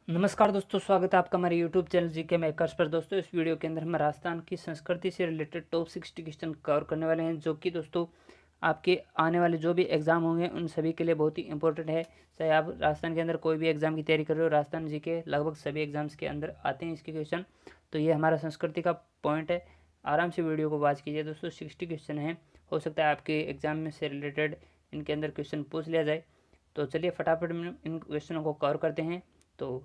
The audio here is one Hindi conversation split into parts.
नमस्कार दोस्तों, स्वागत है आपका हमारे यूट्यूब चैनल जीके मेकर्स पर। दोस्तों, इस वीडियो के अंदर हम राजस्थान की संस्कृति से रिलेटेड टॉप 60 क्वेश्चन कवर करने वाले हैं, जो कि दोस्तों आपके आने वाले जो भी एग्ज़ाम होंगे उन सभी के लिए बहुत ही इंपॉर्टेंट है। चाहे आप राजस्थान के अंदर कोई भी एग्ज़ाम की तैयारी कर रहे हो, राजस्थान जीके लगभग सभी एग्जाम्स के अंदर आते हैं इसके क्वेश्चन। तो ये हमारा संस्कृति का पॉइंट है। आराम से वीडियो को वॉच कीजिए दोस्तों। 60 क्वेश्चन हैं, हो सकता है आपके एग्ज़ाम में से रिलेटेड इनके अंदर क्वेश्चन पूछ लिया जाए। तो चलिए फटाफट इन क्वेश्चनों को कवर करते हैं। तो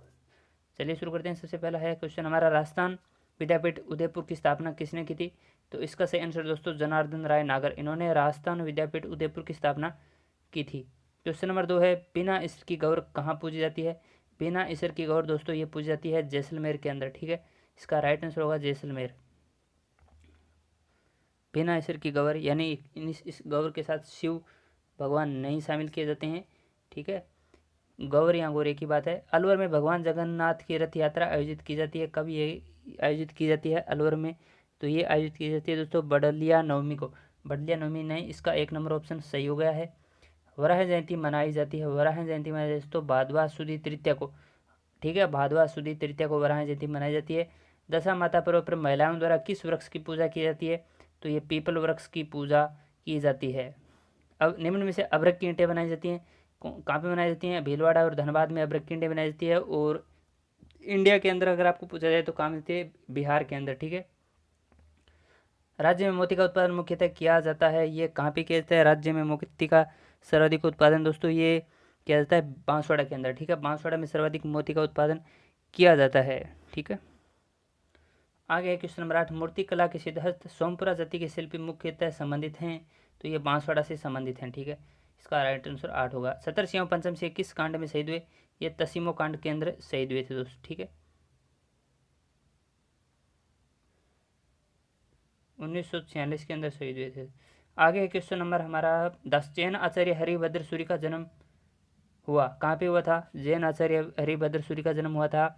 चलिए शुरू करते हैं। सबसे पहला है क्वेश्चन हमारा, राजस्थान विद्यापीठ उदयपुर की स्थापना किसने की थी? तो इसका सही आंसर दोस्तों जनार्दन राय नागर, इन्होंने राजस्थान विद्यापीठ उदयपुर की स्थापना की थी। क्वेश्चन नंबर 2 है, बिना ईश्वर की गौर कहाँ पूजी जाती है? बिना ईश्वर की गौर दोस्तों ये पूजी जाती है जैसलमेर के अंदर। ठीक है, इसका राइट आंसर होगा जैसलमेर। बिना ईश्वर की गौर यानी इस गौर के साथ शिव भगवान नहीं शामिल किए जाते हैं। ठीक है, गौर या गोरे की बात है। अलवर में भगवान जगन्नाथ की रथ यात्रा आयोजित की जाती है। कब ये आयोजित की जाती है अलवर में? तो ये आयोजित की जाती है दोस्तों बड़लिया नवमी को। बड़लिया नवमी नहीं, इसका 1 नंबर ऑप्शन सही हो गया है। वराह जयंती मनाई जाती है। वराह जयंती मनाई जाती है दोस्तों भादवा सुदी तृतीया को। ठीक है, भादवा सुदी तृतीया को वराह जयंती मनाई जाती है। दशा माता पर्व पर महिलाओं द्वारा किस वृक्ष की पूजा की जाती है? तो ये पीपल वृक्ष की पूजा की जाती है। अब निम्न में से अभ्रक की ईंटें बनाई जाती हैं कहाँ पे बनाई जाती हैं? भीलवाड़ा और धनबाद में अभ्रक की ईंटें बनाई जाती है। और इंडिया के अंदर अगर आपको पूछा जाए तो कहाँ मिलती है? बिहार के अंदर। ठीक है, राज्य में मोती का उत्पादन मुख्यतः किया जाता है, ये कहाँ पे किया जाता है? राज्य में मोती का सर्वाधिक उत्पादन दोस्तों ये किया जाता है बांसवाड़ा के अंदर। ठीक है, बांसवाड़ा में सर्वाधिक मोती का उत्पादन किया जाता है। ठीक है, आगे है क्वेश्चन नंबर 8, मूर्ति कला के सिद्धहस्त सोमपुरा जाति के शिल्पी मुख्यतः संबंधित हैं। तो ये बांसवाड़ा से संबंधित हैं। ठीक है, इसका राइट आंसर 8 होगा। सतरसिंह पंचम से किस कांड में शहीद हुए? ये तसीमो कांड के अंदर शहीद हुए थे दोस्तों। ठीक है, 1946 के अंदर शहीद हुए थे। आगे है क्वेश्चन नंबर हमारा 10, जैन आचार्य हरिभद्र सूरी का जन्म हुआ कहाँ पे हुआ था? जैन आचार्य हरिभद्र सूरी का जन्म हुआ था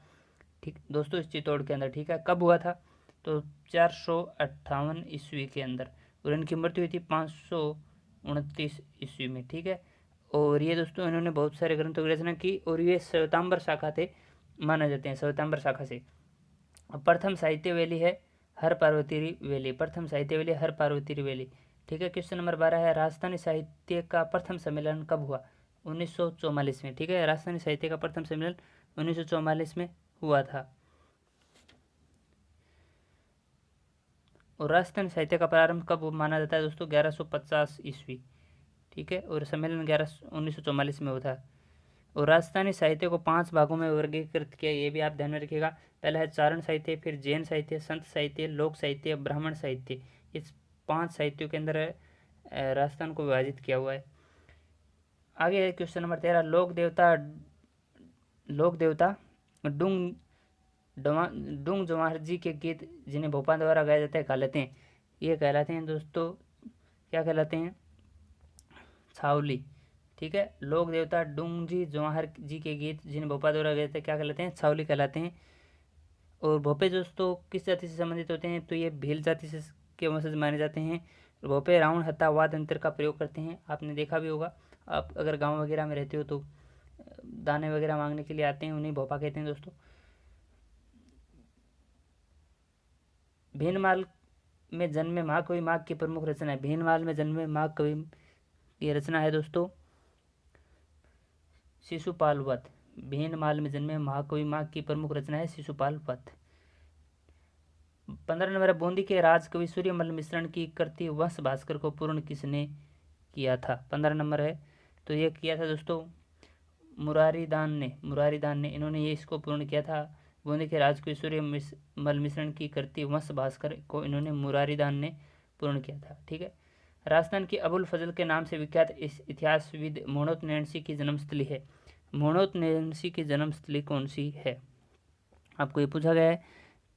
ठीक दोस्तों इस चित्तौड़ के अंदर। ठीक है, कब हुआ था? तो 458 ईस्वी के अंदर। और इनकी मृत्यु हुई थी 529 ईस्वी में। ठीक है, और ये दोस्तों इन्होंने बहुत सारे ग्रंथों की रचना की और ये श्वेतांबर शाखा थे, माना जाते हैं श्वेतांबर शाखा से। प्रथम साहित्य वैली है हर पार्वती वैली। प्रथम साहित्य वैली हर पार्वती वैली। ठीक है, क्वेश्चन नंबर 12 है, राजस्थानी साहित्य का प्रथम सम्मेलन कब हुआ? 1944 में। ठीक है, राजस्थानी साहित्य का प्रथम सम्मेलन 1944 में हुआ था। और राजस्थानी साहित्य का प्रारंभ कब माना जाता है दोस्तों? 1150 ईस्वी। ठीक है, और सम्मेलन 1944 में हुआ था। और राजस्थानी साहित्य को 5 भागों में वर्गीकृत किया, ये भी आप ध्यान में रखिएगा। पहला है चारण साहित्य, फिर जैन साहित्य, संत साहित्य, लोक साहित्य, ब्राह्मण साहित्य। इस 5 साहित्यों के अंदर राजस्थान को विभाजित किया हुआ है। आगे है क्वेश्चन नंबर 13, लोक देवता डूंग डूंग जवाहर जी के गीत जिन्हें भोपाल द्वारा गाया जाता है कहलाते हैं? ये कहलाते हैं दोस्तों, क्या कहलाते हैं? छावली। ठीक है, लोक देवता डूंगजी जवाहर जी के गीत जिन्हें भोपा द्वारा गाए थे क्या कहलाते हैं? छावली कहलाते हैं। और भोपे दोस्तों किस जाति से संबंधित होते हैं? तो ये भील जाति से के वंशज माने जाते हैं। भोपे रावण हत्ता वाद यंत्र का प्रयोग करते हैं, आपने देखा भी होगा। आप अगर गांव वगैरह में रहते हो तो दाने वगैरह मांगने के लिए आते हैं, उन्हें भोपा कहते हैं दोस्तों। भीनमाल में जन्मे महाकवि माघ की प्रमुख रचना है। भीनमाल में जन्मे महाकवि की रचना है दोस्तों शिशुपाल वध। भीनमाल में जन्मे महाकवि माघ की प्रमुख रचना है शिशुपाल वध। 15 नंबर, बूंदी के राजकवि सूर्यमल मिश्रण की कृति वंश भास्कर को पूर्ण किसने किया था? 15 नंबर है, तो ये किया था दोस्तों मुरारीदान ने इन्होंने ये इसको पूर्ण किया था। बूंदी के राजकवि सूर्यमल मिश्रण की कृति वंश भास्कर को इन्होंने मुरारीदान ने पूर्ण किया था। ठीक है, राजस्थान की अबुल फजल के नाम से विख्यात इस इतिहासविद मोहनोत नैंसी की जन्मस्थली है। मोहनोत नैंसी की जन्मस्थली कौन सी है? आपको ये पूछा गया है।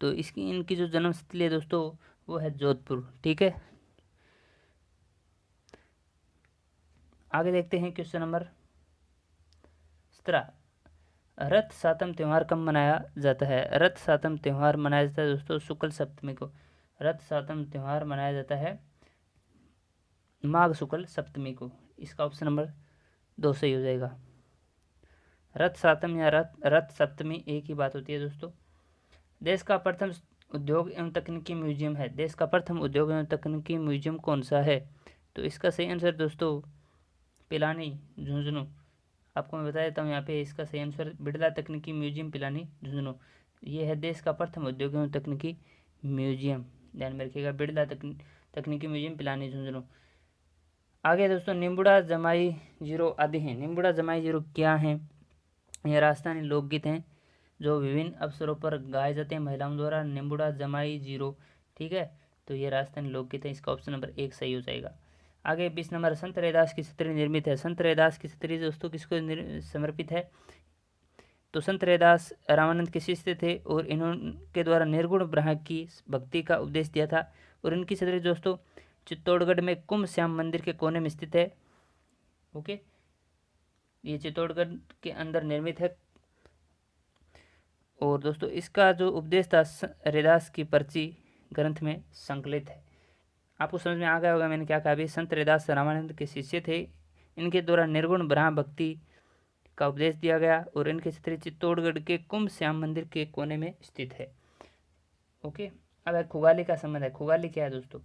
तो इसकी इनकी जो जन्मस्थली है दोस्तों वो है जोधपुर। ठीक है, आगे देखते हैं क्वेश्चन नंबर 17, रथ सातम त्यौहार कब मनाया जाता है? रथ सातम त्यौहार मनाया जाता है दोस्तों शुक्ल सप्तमी को। रथ सातम त्यौहार मनाया जाता है माघ शुक्ल सप्तमी को। इसका ऑप्शन नंबर 2 सही हो जाएगा। रथ सातम या रथ सप्तमी एक ही बात होती है दोस्तों। देश का प्रथम उद्योग एवं तकनीकी म्यूजियम है। देश का प्रथम उद्योग एवं तकनीकी म्यूजियम कौन सा है? तो इसका सही आंसर दोस्तों पिलानी झुंझुनू। आपको मैं बता देता हूँ यहाँ पे इसका सही आंसर बिड़ला तकनीकी म्यूजियम पिलानी झुंझुनू। ये है देश का प्रथम उद्योग एवं तकनीकी म्यूजियम, ध्यान में रखिएगा, बिड़ला तकनीकी म्यूजियम पिलानी झुंझुनू। आगे दोस्तों निम्बुड़ा जमाई जीरो आदि हैं। निम्बुड़ा जमाई जीरो क्या हैं? ये राजस्थानी लोकगीत हैं जो विभिन्न अवसरों पर गाए जाते हैं महिलाओं द्वारा। निम्बुड़ा जमाई जीरो, ठीक है, तो ये राजस्थानी लोकगीत है। इसका ऑप्शन नंबर 1 सही हो जाएगा। आगे 20 नंबर, संत रैदास की छतरी निर्मित है। संत रैदास की छतरी दोस्तों किसको समर्पित है? तो संत रैदास रामानंद के शिष्य थे और इन्होंने द्वारा निर्गुण ब्रह्म की भक्ति का उपदेश दिया था। और इनकी छतरी दोस्तों चित्तौड़गढ़ में कुंभ श्याम मंदिर के कोने में स्थित है। ओके, ये चित्तौड़गढ़ के अंदर निर्मित है। और दोस्तों इसका जो उपदेश था रैदास की पर्ची ग्रंथ में संकलित है। आपको समझ में आ गया होगा मैंने क्या कहा अभी। संत रैदास रामानंद के शिष्य थे, इनके द्वारा निर्गुण ब्रह्म भक्ति का उपदेश दिया गया और इनकी छतरी चित्तौड़गढ़ के कुंभ श्याम मंदिर के कोने में स्थित है। ओके, अब खुगाली का संबंध है। खुगाली क्या है दोस्तों?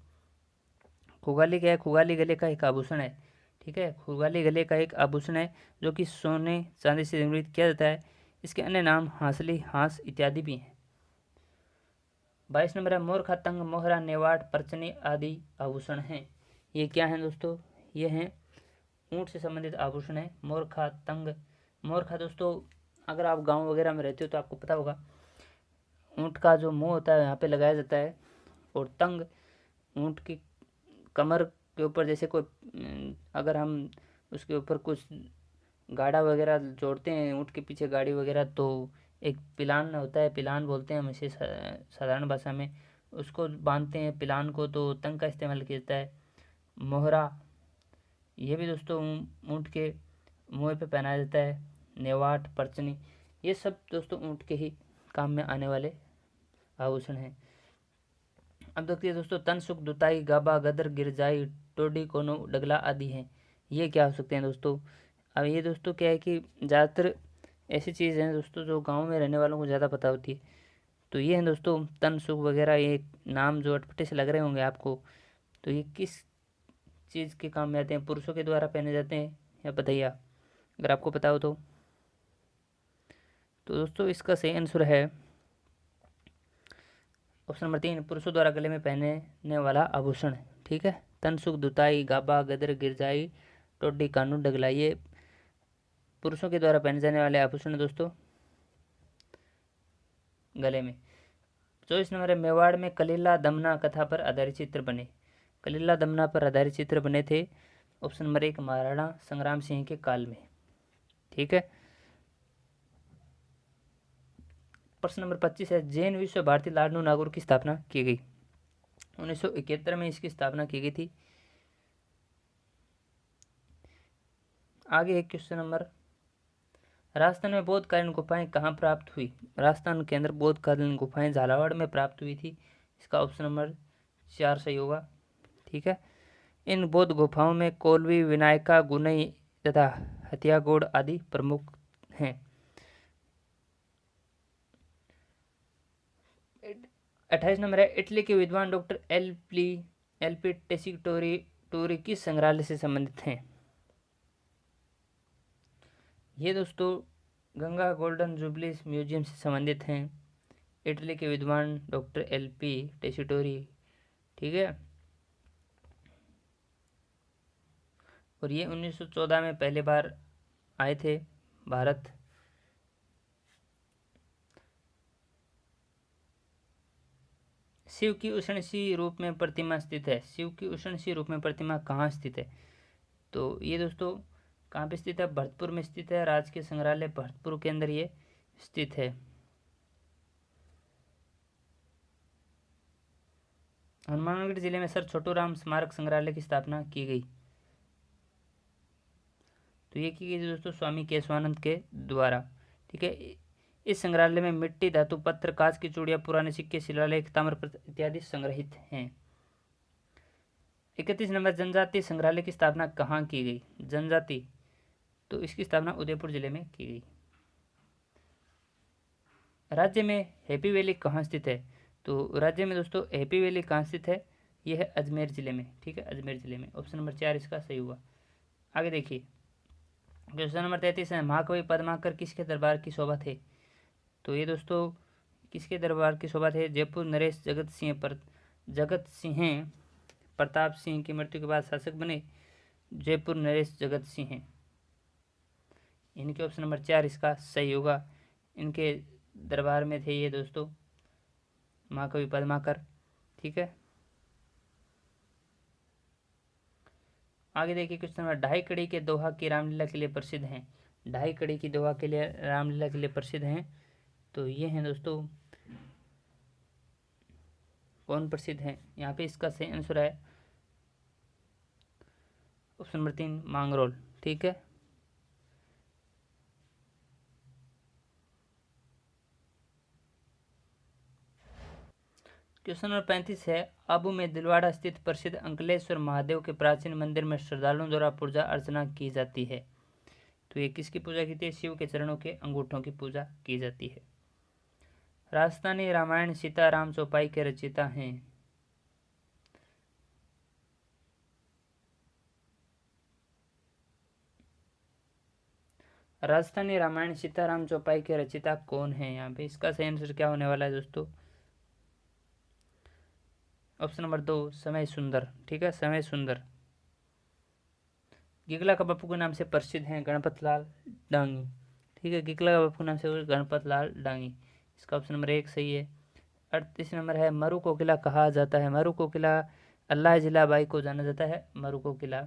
खुगाली क्या है? खुगाली गले का एक आभूषण है, ठीक है। खुगाली गले का एक आभूषण है जो कि सोने चांदी से निर्मित किया जाता है। इसके अन्य नाम हांसली, हांस इत्यादि भी हैं। 22 नंबर है मोरखा, तंग, मोहरा, नेवाड़, परचनी आदि आभूषण हैं। ये क्या हैं दोस्तों? ये हैं ऊँट से संबंधित आभूषण है। मोरखा, तंग, मोरखा दोस्तों अगर आप गांव वगैरह में रहते हो तो आपको पता होगा, ऊँट का जो मुंह होता है यहाँ पे लगाया जाता है। और तंग ऊँट की कमर के ऊपर, जैसे कोई अगर हम उसके ऊपर कुछ गाड़ा वगैरह जोड़ते हैं ऊँट के पीछे गाड़ी वगैरह, तो एक पिलान होता है, पिलान बोलते हैं हम इसे साधारण भाषा में, उसको बांधते हैं पिलान को, तो तंग का इस्तेमाल किया जाता है। मोहरा, ये भी दोस्तों ऊँट के मुँह पे पहनाया जाता है। नेवाट, परचनी, ये सब दोस्तों ऊँट के ही काम में आने वाले आभूषण हैं। अब देखिए दोस्तों तन, सुख, दुताई, गाबा, गदर, गिरजाई, टोडी, कोनो, डगला आदि हैं। ये क्या हो सकते हैं दोस्तों? अब ये दोस्तों क्या है कि ज़्यादातर ऐसी चीज़ हैं दोस्तों जो गांव में रहने वालों को ज़्यादा पता होती है। तो ये हैं दोस्तों तन, सुख वगैरह, ये नाम जो अटपटे से लग रहे होंगे आपको, तो ये किस चीज़ के काम में आते हैं? पुरुषों के द्वारा पहने जाते हैं या बताइए अगर आपको पता हो तो। दोस्तों इसका सही आंसर है ऑप्शन नंबर 3, पुरुषों द्वारा गले में पहनने वाला आभूषण, ठीक है। तन, सुख, दुताई, गाबा, गदर, गिरजाई, टोडी, कानू, डगला, ये पुरुषों के द्वारा पहने जाने वाले आभूषण दोस्तों गले में। 24 नंबर है मेवाड़ में कलीला दमना कथा पर आधारित चित्र बने। कलीला दमना पर आधारित चित्र बने थे ऑप्शन नंबर 1 महाराणा संग्राम सिंह के काल में, ठीक है। प्रश्न नंबर 25 है जैन विश्व भारती लाडनू नागौर की स्थापना की गई। 1971 में इसकी स्थापना की गई थी। आगे एक क्वेश्चन नंबर, राजस्थान में बौद्धकालीन गुफाएं कहाँ प्राप्त हुई? राजस्थान के अंदर बौद्धकालीन गुफाएं झालावाड़ में प्राप्त हुई थी। इसका ऑप्शन नंबर 4 सही होगा, ठीक है। इन बौद्ध गुफाओं में कोलवी, विनायका, गुनई तथा हथियागोड़ आदि प्रमुख हैं। 28 नंबर है इटली के विद्वान डॉक्टर एल पी टेसिटोरी किस संग्रहालय से संबंधित हैं? ये दोस्तों गंगा गोल्डन जुबली म्यूजियम से संबंधित हैं। इटली के विद्वान डॉक्टर एल.पी. टेसिटोरी, ठीक है। और ये 1914 में पहले बार आए थे भारत। शिव की उष्णसी रूप में प्रतिमा स्थित है। शिव की उष्णसी रूप में प्रतिमा कहाँ स्थित है? तो ये दोस्तों कहाँ पे स्थित है? भरतपुर में स्थित है। राजकीय संग्रहालय भरतपुर के अंदर ये स्थित है। हनुमानगढ़ जिले में सर छोटू राम स्मारक संग्रहालय की स्थापना की गई। तो ये की गई दोस्तों स्वामी केशवानंद के द्वारा, ठीक है। इस संग्रहालय में मिट्टी, धातु, पत्थर, कांच की चूड़ियां, पुराने सिक्के, शिलालेख, ताम्रपत्र इत्यादि संग्रहित हैं। 31 नंबर जनजाति संग्रहालय की स्थापना कहाँ की गई? जनजाति, तो इसकी स्थापना उदयपुर जिले में की गई। राज्य में हैप्पी वैली कहाँ स्थित है? तो राज्य में दोस्तों हैप्पी वैली कहाँ स्थित है? यह है अजमेर ज़िले में। ठीक है, अजमेर ज़िले में। ऑप्शन नंबर 4 इसका सही हुआ। आगे देखिए, क्वेश्चन नंबर 33 है, महाकवि पद्माकर किसके दरबार की शोभा थे? तो ये दोस्तों किसके दरबार की शोभा थे? जयपुर नरेश जगत सिंह प्रताप सिंह की मृत्यु के बाद शासक बने जयपुर नरेश जगत सिंह। इनके ऑप्शन नंबर 4 इसका सही होगा। इनके दरबार में थे ये दोस्तों महाकवि पद्माकर। ठीक है, आगे देखिए क्वेश्चन नंबर, ढाई कड़ी के दोहा की रामलीला के लिए प्रसिद्ध हैं। ढाई कड़ी की दोहा के लिए रामलीला के लिए प्रसिद्ध हैं। तो ये हैं दोस्तों, कौन प्रसिद्ध हैं? यहाँ पे इसका सही आंसर है ऑप्शन नंबर 3 मांगरोल। ठीक है, क्वेश्चन नंबर 35 है, आबू में दिलवाड़ा स्थित प्रसिद्ध अंकलेश्वर महादेव के प्राचीन मंदिर में श्रद्धालुओं द्वारा पूजा अर्चना की जाती है। तो ये किसकी पूजा की जाती है? शिव के चरणों के अंगूठों की पूजा की जाती है। राजस्थानी रामायण सीताराम चौपाई के रचयिता हैं। राजस्थानी रामायण सीताराम चौपाई के रचयिता कौन है? यहाँ पे इसका सही आंसर क्या होने वाला है दोस्तों? ऑप्शन नंबर 2 समय सुंदर। ठीक है, समय सुंदर। गिगला का बापू के नाम से प्रसिद्ध हैं गणपत लाल डांगी। ठीक है, गिगला का बापू के नाम से गणपत लाल डांगी। इसका ऑप्शन नंबर 1 सही है। 38 नंबर है, मरु कोकिला कहा जाता है। मरु कोकिला अल्लाह जिला बाई को जाना जाता है मरु कोकिला।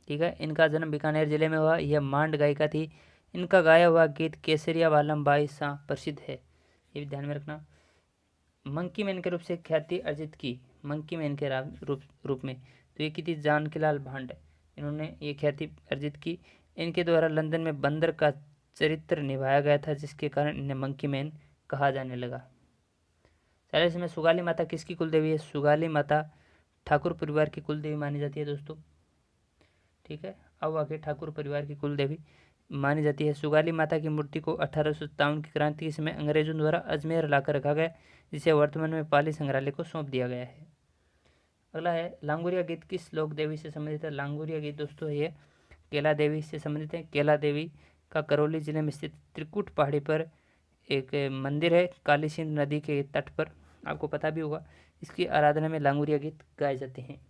ठीक है, इनका जन्म बीकानेर जिले में हुआ। यह मांड गायिका थी। इनका गाया हुआ गीत केसरिया वालम बाई सा प्रसिद्ध है, ये भी ध्यान में रखना। मंकी मैन के रूप से ख्याति अर्जित की, मंकी मैन के रूप में तो ये की थी जानकीलाल भांड। इन्होंने ये ख्याति अर्जित की। इनके द्वारा लंदन में बंदर का चरित्र निभाया गया था, जिसके कारण इन्हें मंकी मैन कहा जाने लगा। 40 में सुगाली माता किसकी कुलदेवी है? सुगाली माता ठाकुर परिवार की कुलदेवी मानी जाती है दोस्तों। ठीक है, अब आगे ठाकुर परिवार की कुलदेवी मानी जाती है। सुगाली माता की मूर्ति को 1857 की क्रांति के समय अंग्रेजों द्वारा अजमेर लाकर रखा गया, जिसे वर्तमान में पाली संग्रहालय को सौंप दिया गया है। अगला है, लांगुरिया गीत किस लोक देवी से संबंधित है? लांगुरिया गीत दोस्तों ये केला देवी से संबंधित है। केला देवी का करौली जिले में स्थित त्रिकुट पहाड़ी पर एक मंदिर है, काली सिंध नदी के तट पर, आपको पता भी होगा। इसकी आराधना में लांगुरिया गीत गाए जाते हैं।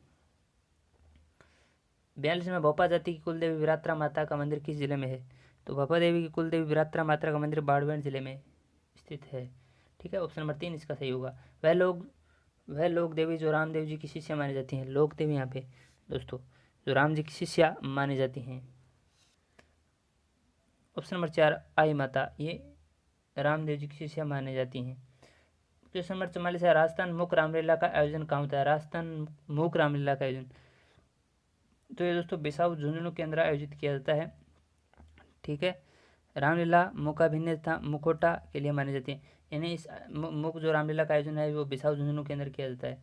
42 में भोपा जाति की कुलदेवी विरात्रा माता का मंदिर किस जिले में है? तो भोपा देवी की कुलदेवी विरात्रा माता का मंदिर बाड़मेर जिले में स्थित है। ठीक है, ऑप्शन नंबर 3 इसका सही होगा। वह लोक देवी जो रामदेव जी की शिष्या मानी जाती हैं। लोक देवी यहाँ पे दोस्तों जो राम जी की शिष्या मानी जाती हैं। ऑप्शन नंबर 4 आई माता, ये रामदेव जी की शिष्या मानी जाती हैं। क्वेश्चन नंबर 44 है, राजस्थान मुख रामलीला का आयोजन कहाँ होता है? राजस्थान मुख रामलीला का आयोजन तो ये दोस्तों बिसाऊ झुंझुनू के अंदर आयोजित किया जाता है। ठीक है, रामलीला मुकाभिन्नता मुखोटा के लिए मानी जाती है। यानी इस मुख जो रामलीला का आयोजन है वो बिसाऊ झुंझुनू के अंदर किया जाता है।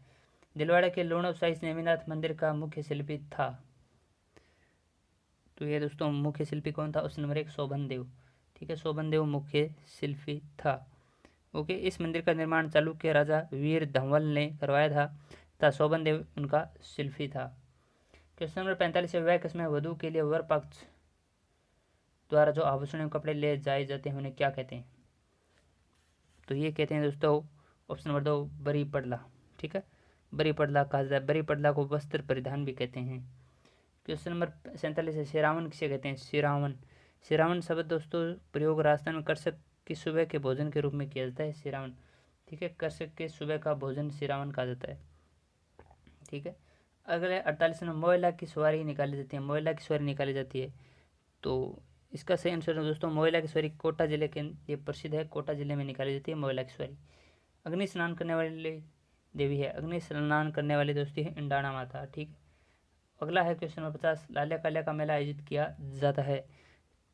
दिलवाड़ा के लूणव साई नेमिनाथ मंदिर का मुख्य शिल्पी था। तो ये दोस्तों मुख्य शिल्पी कौन था? ऑप्शन नंबर 1 शोभन देव। ठीक है, शोभन देव मुख्य शिल्पी था। ओके, इस मंदिर का निर्माण चालुक्य राजा वीर धंवल ने करवाया था तथा शोभन देव उनका शिल्पी था। क्वेश्चन नंबर 45 है, विवाह कसम वधु के लिए वर पक्ष द्वारा जो आभूषण एवं कपड़े ले जाए जाते हैं उन्हें क्या कहते हैं? तो ये कहते हैं दोस्तों ऑप्शन नंबर 2 बरी पड़ला। ठीक है, बरी पड़ला कहा जाता है। बरी पड़ला को वस्त्र परिधान भी कहते हैं। क्वेश्चन नंबर 47 है, सिरावन किसे कहते हैं? सिरावन, सिरावन शब्द दोस्तों प्रयोग राजस्थान में कृषक की सुबह के भोजन के रूप में किया जाता है। सिरावन, ठीक है, कृषक के सुबह का भोजन सिरावन कहा जाता है। ठीक है, अगले 48 में मोयला की सवारी निकाली जाती है। मोयला की सवारी निकाली जाती है तो इसका सही आंसर है दोस्तों मोयला की सवारी कोटा जिले के लिए प्रसिद्ध है। कोटा जिले में निकाली जाती है मोयला की सवारी। अग्नि स्नान करने वाली देवी है। अग्नि स्नान करने वाली दोस्ती है इंडाणा माता। ठीक है, अगला है क्वेश्चन नंबर 50, लाल्या काल्या का मेला आयोजित किया जाता है।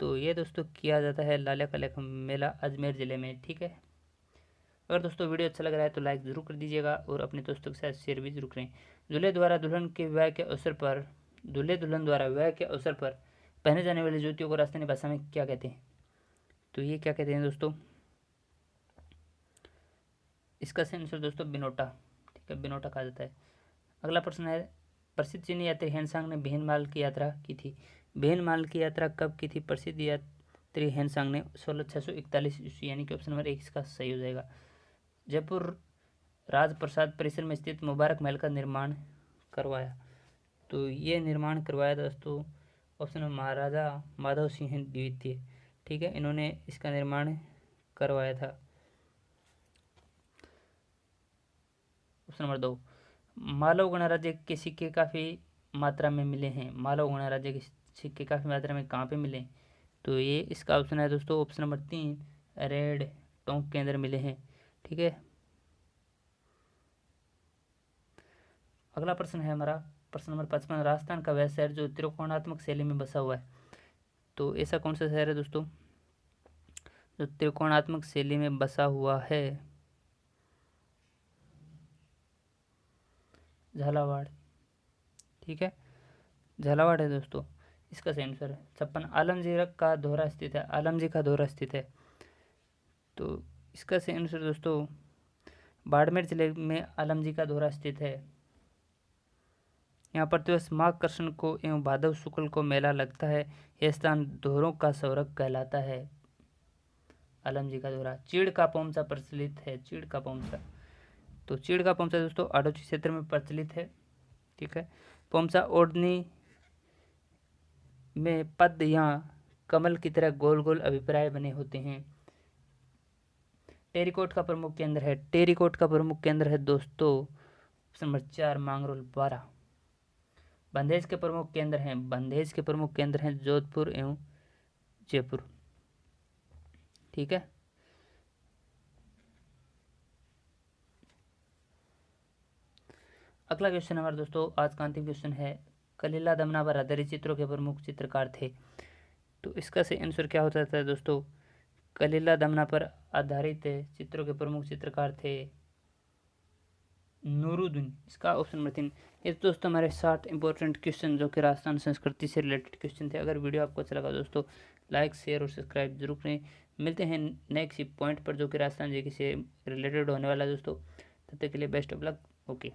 तो ये दोस्तों किया जाता है लाल्या काल्या का मेला अजमेर ज़िले में। ठीक है, अगर दोस्तों वीडियो अच्छा लग रहा है तो लाइक ज़रूर कर दीजिएगा और अपने दोस्तों के साथ शेयर भी जरूर करें। दूल्हे द्वारा दुल्हन के विवाह के अवसर पर दूल्हे दुल्हन द्वारा विवाह के अवसर पर पहने जाने वाली जूतियों को राजस्थानी भाषा में क्या कहते हैं? तो ये क्या कहते हैं दोस्तों? इसका सही आंसर दोस्तों बिनोटा, ठीक है, बिनोटा कहा जाता है। अगला प्रश्न है, प्रसिद्ध चीनी यात्री हेनसांग ने भेनमाल की यात्रा की थी। भेनमाल की यात्रा कब की थी प्रसिद्ध यात्री हेनसांग ने? 1641 ईस्वी, यानी कि ऑप्शन नंबर 1 इसका सही हो जाएगा। जयपुर राजप्रसाद परिसर में स्थित मुबारक महल का निर्माण करवाया, तो ये निर्माण करवाया दोस्तों ऑप्शन नंबर महाराजा माधव सिंह द्वितीय, ठीक है, इन्होंने इसका निर्माण करवाया था। ऑप्शन नंबर 2, मालव गणराज्य के सिक्के काफ़ी मात्रा में मिले हैं। मालव गणराज्य के सिक्के काफ़ी मात्रा में कहाँ पे मिले? तो ये इसका ऑप्शन है दोस्तों ऑप्शन नंबर 3, रेड टोंक के अंदर मिले हैं, ठीक है। अगला प्रश्न है हमारा प्रश्न नंबर 55, राजस्थान का वह शहर जो त्रिकोणात्मक शैली में बसा हुआ है। तो ऐसा कौन सा शहर है दोस्तों जो त्रिकोणात्मक शैली में बसा हुआ है? झालावाड़, ठीक है, झालावाड़ है दोस्तों, इसका सही आंसर है। 56, आलमजी का दोहरा स्थित है। आलमजी का दोहरा स्थित है, तो इसका सही आंसर दोस्तों बाड़मेर जिले में आलमजी का दोहरा स्थित है। यहाँ प्रतिवर्ष माघ कृष्ण को एवं भादव शुक्ल को मेला लगता है। यह स्थान दोहरों का स्वर्ग कहलाता है। आलमजी का दोहरा। चीड़ का पोमचा प्रचलित है। चीड़ का पोमचा, तो चीड़ का पोमचा दोस्तों आडोची क्षेत्र में प्रचलित है, ठीक है। पोमचा ओढ़नी में पद या कमल की तरह गोल गोल अभिप्राय बने होते हैं। टेरिकोट का प्रमुख केंद्र है। टेरिकोट का प्रमुख केंद्र है दोस्तों ऑप्शन नंबर 4 मांगरोल 12। बंदेज के प्रमुख केंद्र हैं। बंदेज के प्रमुख केंद्र हैं जोधपुर एवं जयपुर, ठीक है। अगला क्वेश्चन हमारा दोस्तों आज का अंतिम क्वेश्चन है, कलीला दमना पर आधारित चित्रों के प्रमुख चित्रकार थे। तो इसका सही आंसर क्या होता है दोस्तों? कलीला दमना पर आधारित चित्रों के प्रमुख चित्रकार थे नूरुद्दीन, इसका ऑप्शन नंबर 3। ये दोस्तों हमारे 60 इंपॉर्टेंट क्वेश्चन जो कि राजस्थान संस्कृति से रिलेटेड क्वेश्चन थे। अगर वीडियो आपको अच्छा लगा दोस्तों लाइक शेयर और सब्सक्राइब जरूर करें। मिलते हैं नेक्स्ट पॉइंट पर जो कि राजस्थान जीके से रिलेटेड होने वाला है दोस्तों। तब तक के लिए बेस्ट ऑफ लक। ओके।